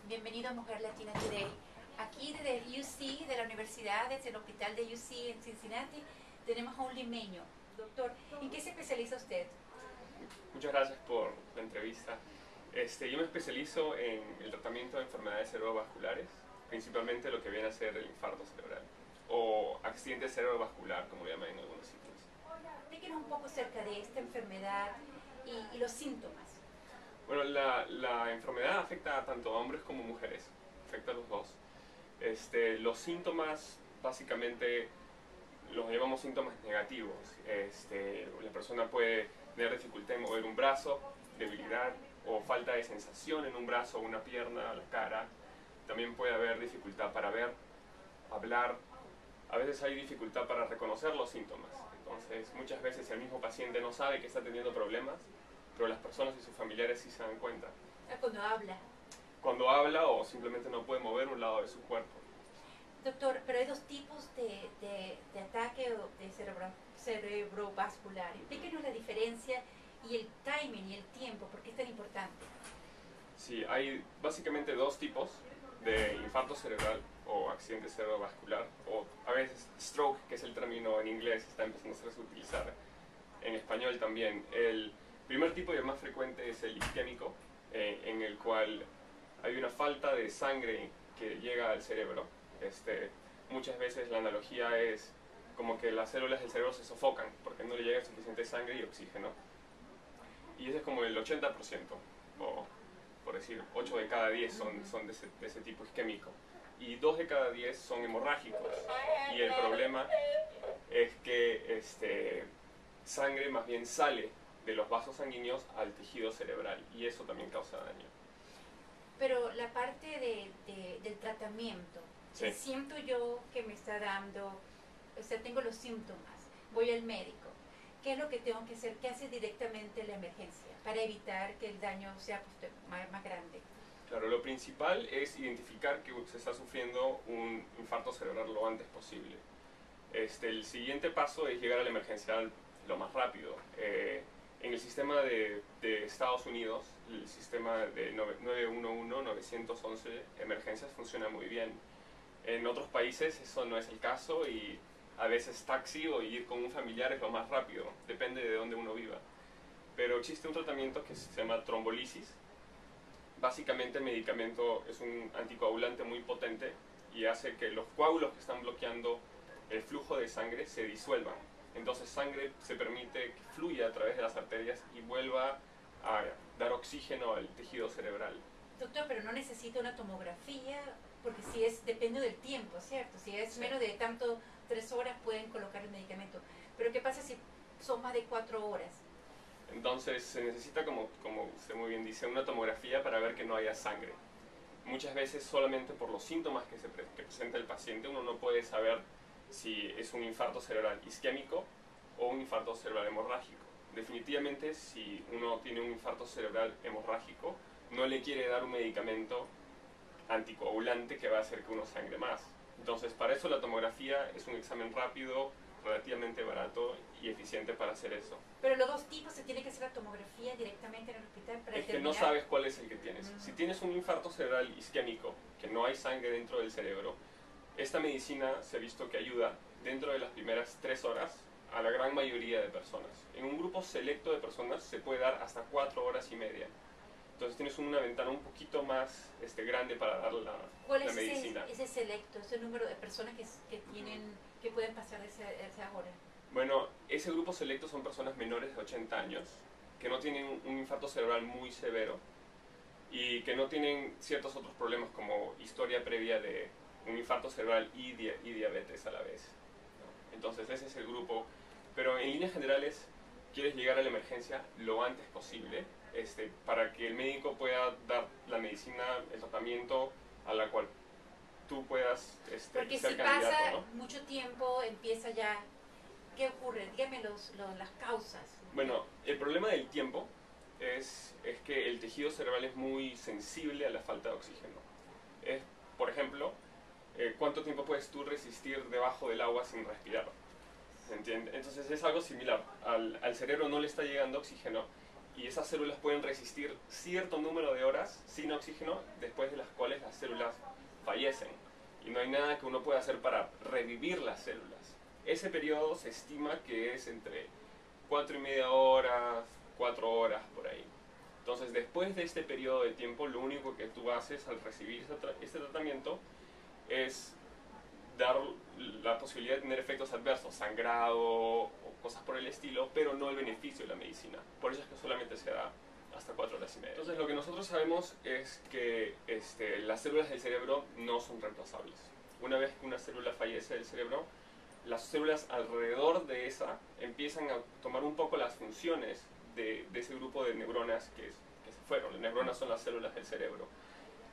Bienvenido a Mujer Latina Today. Aquí desde UC, de la universidad, desde el hospital de UC en Cincinnati, tenemos a un limeño. Doctor, ¿en qué se especializa usted? Muchas gracias por la entrevista. Yo me especializo en el tratamiento de enfermedades cerebrovasculares, principalmente lo que viene a ser el infarto cerebral o accidente cerebrovascular, como lo llaman en algunos sitios. Explíquenos un poco acerca de esta enfermedad y los síntomas. Bueno, la enfermedad afecta tanto a hombres como mujeres, afecta a los dos. Los síntomas básicamente los llamamos síntomas negativos. La persona puede tener dificultad en mover un brazo, debilidad o falta de sensación en un brazo o una pierna, la cara. También puede haber dificultad para ver, hablar. A veces hay dificultad para reconocer los síntomas. Entonces, muchas veces el mismo paciente no sabe que está teniendo problemas, pero las personas y sus familiares sí se dan cuenta. Cuando habla. Cuando habla o simplemente no puede mover un lado de su cuerpo. Doctor, pero hay dos tipos de ataque de cerebrovascular. Explíquenos la diferencia y el timing y el tiempo, ¿por qué es tan importante? Sí, hay básicamente dos tipos de infarto cerebral o accidente cerebrovascular, o a veces stroke, que es el término en inglés, está empezando a utilizar en español también. El primer tipo y el más frecuente es el isquémico, en el cual hay una falta de sangre que llega al cerebro. Muchas veces la analogía es como que las células del cerebro se sofocan porque no le llega suficiente sangre y oxígeno. Y ese es como el 80%, o por decir 8 de cada 10 son de ese tipo isquémico. Y 2 de cada 10 son hemorrágicos. Y el problema es que sangre más bien sale de los vasos sanguíneos al tejido cerebral y eso también causa daño. Pero la parte del tratamiento, Sí. siento yo que me está dando, o sea, tengo los síntomas, voy al médico, ¿qué es lo que tengo que hacer? ¿Qué hace directamente la emergencia para evitar que el daño sea más grande? Claro, lo principal es identificar que se está sufriendo un infarto cerebral lo antes posible. El siguiente paso es llegar a la emergencia lo más rápido. En el sistema de Estados Unidos, el sistema de 911, 911 emergencias funciona muy bien. En otros países eso no es el caso y a veces taxi o ir con un familiar es lo más rápido, depende de dónde uno viva. Pero existe un tratamiento que se llama trombolisis. Básicamente el medicamento es un anticoagulante muy potente y hace que los coágulos que están bloqueando el flujo de sangre se disuelvan. Entonces sangre se permite que fluya a través de las arterias y vuelva a dar oxígeno al tejido cerebral. Doctor, pero no necesita una tomografía, porque si es, depende del tiempo, ¿cierto? Si es Sí. menos de tanto, 3 horas pueden colocar el medicamento. Pero ¿qué pasa si son más de 4 horas? Entonces se necesita, como usted muy bien dice, una tomografía para ver que no haya sangre. Muchas veces solamente por los síntomas que presenta el paciente uno no puede saber si es un infarto cerebral isquémico o un infarto cerebral hemorrágico. Definitivamente si uno tiene un infarto cerebral hemorrágico no le quiere dar un medicamento anticoagulante que va a hacer que uno sangre más. Entonces para eso la tomografía es un examen rápido, relativamente barato y eficiente para hacer eso. Pero los dos tipos se tiene que hacer la tomografía directamente en el hospital para Es que determinar. no sabes cuál es el que tienes. Si tienes un infarto cerebral isquémico, que no hay sangre dentro del cerebro, esta medicina se ha visto que ayuda dentro de las primeras 3 horas a la gran mayoría de personas. En un grupo selecto de personas se puede dar hasta 4 horas y media. Entonces tienes una ventana un poquito más grande para dar la medicina. ¿Cuál es ese selecto, ese número de personas que pueden pasar de esa hora? Bueno, ese grupo selecto son personas menores de 80 años que no tienen un infarto cerebral muy severo y que no tienen ciertos otros problemas como historia previa de un infarto cerebral y diabetes a la vez, ¿no? Entonces ese es el grupo, pero en líneas generales quieres llegar a la emergencia lo antes posible para que el médico pueda dar la medicina, el tratamiento a la cual tú puedas Porque ser si candidato, pasa ¿no? mucho tiempo, empieza ya. ¿Qué ocurre? Dígame las causas. Bueno, el problema del tiempo es que el tejido cerebral es muy sensible a la falta de oxígeno. Por ejemplo, ¿cuánto tiempo puedes tú resistir debajo del agua sin respirar? ¿Se entiende? Entonces es algo similar. Al cerebro no le está llegando oxígeno y esas células pueden resistir cierto número de horas sin oxígeno, después de las cuales las células fallecen. Y no hay nada que uno pueda hacer para revivir las células. Ese periodo se estima que es entre 4,5 horas, 4 horas por ahí. Entonces, después de este periodo de tiempo, lo único que tú haces al recibir este tratamiento es dar la posibilidad de tener efectos adversos, sangrado o cosas por el estilo, pero no el beneficio de la medicina. Por eso es que solamente se da hasta 4 horas y media. Entonces, lo que nosotros sabemos es que las células del cerebro no son reemplazables. Una vez que una célula fallece del cerebro, las células alrededor de esa empiezan a tomar un poco las funciones de ese grupo de neuronas que se fueron. Las neuronas son las células del cerebro.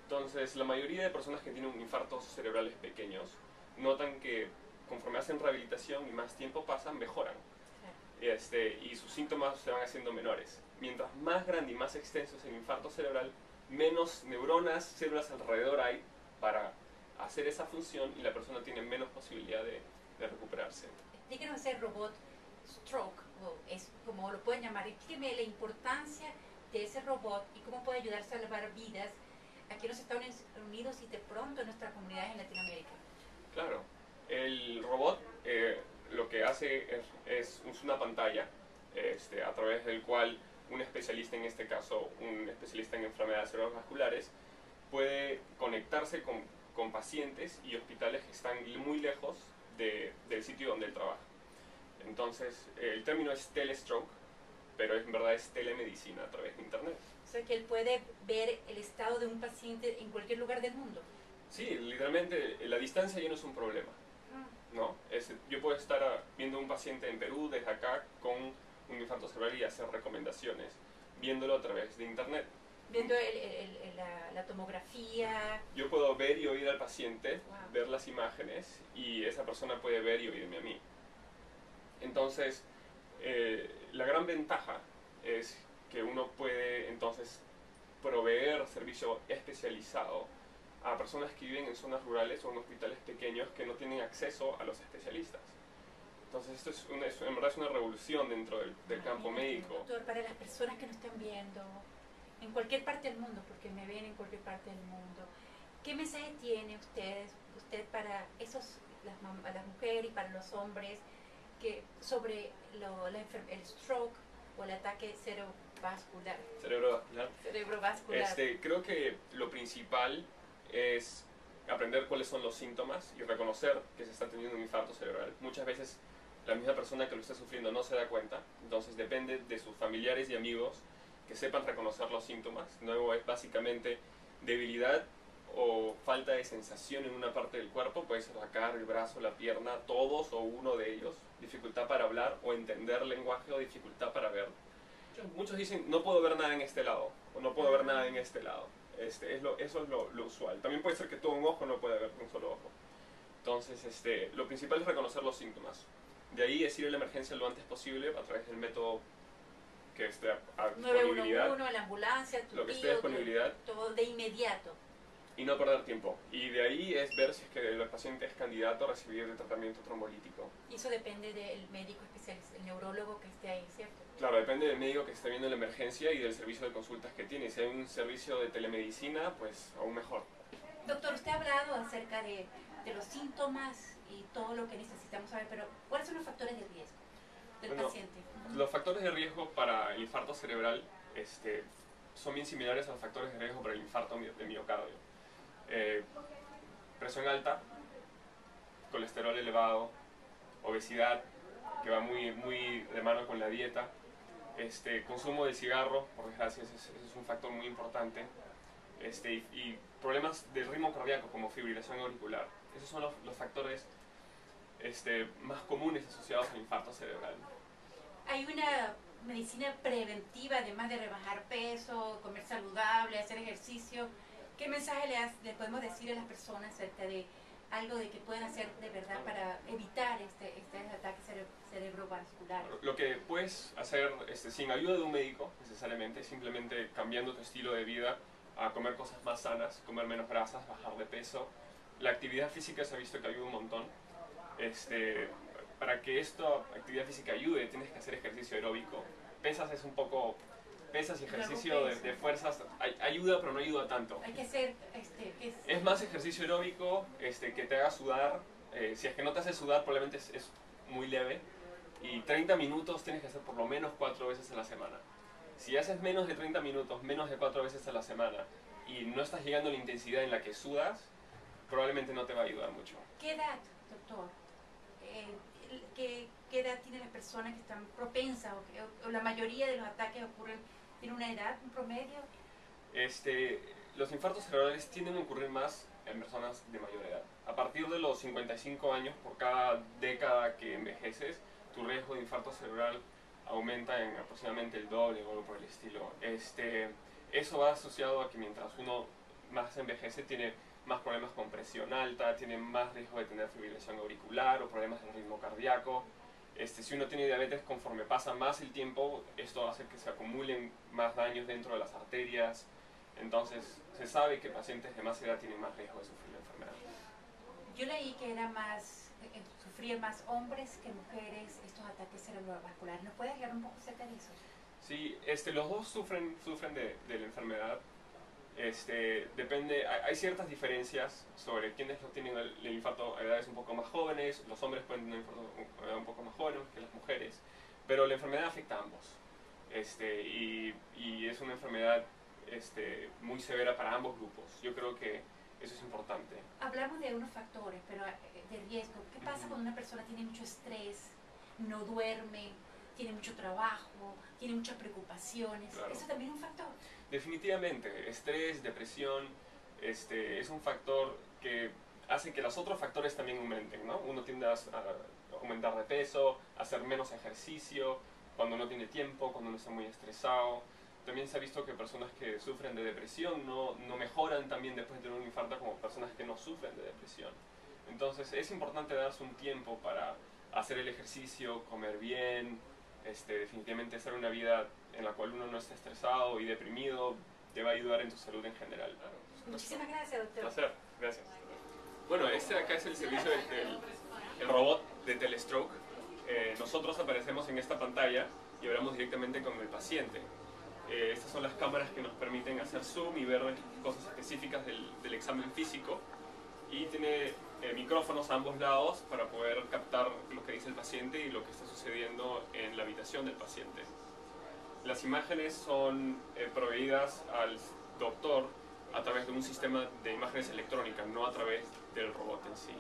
Entonces, la mayoría de personas que tienen infartos cerebrales pequeños notan que conforme hacen rehabilitación y más tiempo pasa, mejoran. Y sus síntomas se van haciendo menores. Mientras más grande y más extenso es el infarto cerebral, menos neuronas, células alrededor hay para hacer esa función y la persona tiene menos posibilidad de recuperarse. Explíquenos ese robot stroke, o es como lo pueden llamar. Explíqueme la importancia de ese robot y cómo puede ayudar a salvar vidas aquí en los Estados Unidos y de pronto en nuestras comunidades en Latinoamérica. Claro, el robot lo que hace es una pantalla a través del cual un especialista, en este caso un especialista en enfermedades cerebrovasculares, puede conectarse con pacientes y hospitales que están muy lejos del sitio donde él trabaja. Entonces, el término es telestroke, pero en verdad es telemedicina a través de internet. O sea que él puede ver el estado de un paciente en cualquier lugar del mundo. Sí, literalmente la distancia ya no es un problema, ¿no? Yo puedo estar viendo un paciente en Perú desde acá con un infarto cerebral y hacer recomendaciones, viéndolo a través de internet. Viendo la tomografía. Yo puedo ver y oír al paciente, Wow. ver las imágenes, y esa persona puede ver y oírme a mí. Entonces, la gran ventaja es que uno puede entonces proveer servicio especializado a personas que viven en zonas rurales o en hospitales pequeños que no tienen acceso a los especialistas. Entonces esto en verdad es una revolución dentro del campo médico. Doctor, para las personas que nos están viendo en cualquier parte del mundo, porque me ven en cualquier parte del mundo, ¿qué mensaje tiene usted para las mujeres y para los hombres sobre el stroke o el ataque cerebrovascular? Creo que lo principal es aprender cuáles son los síntomas y reconocer que se está teniendo un infarto cerebral. Muchas veces la misma persona que lo está sufriendo no se da cuenta, entonces depende de sus familiares y amigos que sepan reconocer los síntomas. Luego es básicamente debilidad o falta de sensación en una parte del cuerpo, puede ser la cara, el brazo, la pierna, todos o uno de ellos, dificultad para hablar o entender lenguaje o dificultad para ver. Muchos dicen, no puedo ver nada en este lado, o no puedo ver nada en este lado. Eso es lo usual. También puede ser que todo un ojo no pueda ver un solo ojo. Entonces, lo principal es reconocer los síntomas. De ahí es ir a la emergencia lo antes posible a través del método que esté a disponibilidad. 911, la ambulancia, lo que esté a disponibilidad. Todo de inmediato. Y no perder tiempo. Y de ahí es ver si es que el paciente es candidato a recibir el tratamiento trombolítico. Y eso depende del médico especialista, el neurólogo que esté ahí, ¿cierto? Claro, depende del médico que esté viendo la emergencia y del servicio de consultas que tiene. Si hay un servicio de telemedicina, pues aún mejor. Doctor, usted ha hablado acerca de los síntomas y todo lo que necesitamos saber, pero ¿cuáles son los factores de riesgo del paciente? Los factores de riesgo para el infarto cerebral son bien similares a los factores de riesgo para el infarto de miocardio. Presión alta, colesterol elevado, obesidad, que va muy de mano con la dieta, consumo de cigarro, por desgracia ese es un factor muy importante, y problemas del ritmo cardíaco como fibrilación auricular. Esos son los factores más comunes asociados al infarto cerebral. Hay una medicina preventiva, además de rebajar peso, comer saludable, hacer ejercicio. ¿Qué mensaje le podemos decir a las personas acerca de algo de que pueden hacer de verdad para evitar este ataque cerebrovascular? Lo que puedes hacer sin ayuda de un médico, necesariamente, simplemente cambiando tu estilo de vida a comer cosas más sanas, comer menos grasas, bajar de peso. La actividad física se ha visto que ayuda un montón. Para que esta actividad física ayude, tienes que hacer ejercicio aeróbico. Pesas es un poco pesas y ejercicio de fuerzas ayuda, pero no ayuda tanto. Hay que hacer, es más ejercicio aeróbico que te haga sudar. Si es que no te hace sudar, probablemente es muy leve. Y 30 minutos tienes que hacer por lo menos 4 veces a la semana. Si haces menos de 30 minutos, menos de 4 veces a la semana, y no estás llegando a la intensidad en la que sudas, probablemente no te va a ayudar mucho. ¿Qué edad, doctor? ¿Qué edad tienen las personas que están propensas o la mayoría de los ataques ocurren? ¿Tiene una edad, un promedio? Los infartos cerebrales tienden a ocurrir más en personas de mayor edad. A partir de los 55 años, por cada década que envejeces, tu riesgo de infarto cerebral aumenta en aproximadamente el doble o algo por el estilo. Eso va asociado a que mientras uno más envejece, tiene más problemas con presión alta, tiene más riesgo de tener fibrilación auricular o problemas del ritmo cardíaco. Si uno tiene diabetes, conforme pasa más el tiempo, esto hace que se acumulen más daños dentro de las arterias. Entonces, se sabe que pacientes de más edad tienen más riesgo de sufrir la enfermedad. Yo leí que era sufrían más hombres que mujeres estos ataques cerebrovasculares. ¿Nos puedes hablar un poco acerca de eso? Sí, los dos sufren de la enfermedad. Depende, hay ciertas diferencias sobre quienes lo tienen el infarto a edades un poco más jóvenes. Los hombres pueden tener un infarto a edad un poco más joven que las mujeres, pero la enfermedad afecta a ambos. Y es una enfermedad muy severa para ambos grupos. Yo creo que eso es importante. Hablamos de unos factores, pero de riesgo. ¿Qué pasa cuando una persona tiene mucho estrés, no duerme, tiene mucho trabajo, tiene muchas preocupaciones? Claro. ¿Eso también es un factor? Definitivamente. Estrés, depresión, es un factor que hace que los otros factores también aumenten, ¿no? Uno tiende a aumentar de peso, a hacer menos ejercicio, cuando no tiene tiempo, cuando uno está muy estresado. También se ha visto que personas que sufren de depresión no mejoran también después de tener un infarto como personas que no sufren de depresión. Entonces es importante darse un tiempo para hacer el ejercicio, comer bien, definitivamente hacer una vida en la cual uno no esté estresado y deprimido, te va a ayudar en tu salud en general. Muchísimas gracias, doctor. Un placer, gracias. Bueno, de acá es el servicio del robot de Telestroke. Nosotros aparecemos en esta pantalla y hablamos directamente con el paciente. Estas son las cámaras que nos permiten hacer zoom y ver cosas específicas del examen físico, y tiene micrófonos a ambos lados para poder captar lo que dice el paciente y lo que está sucediendo en la habitación del paciente. Las imágenes son proveídas al doctor a través de un sistema de imágenes electrónicas, no a través del robot en sí.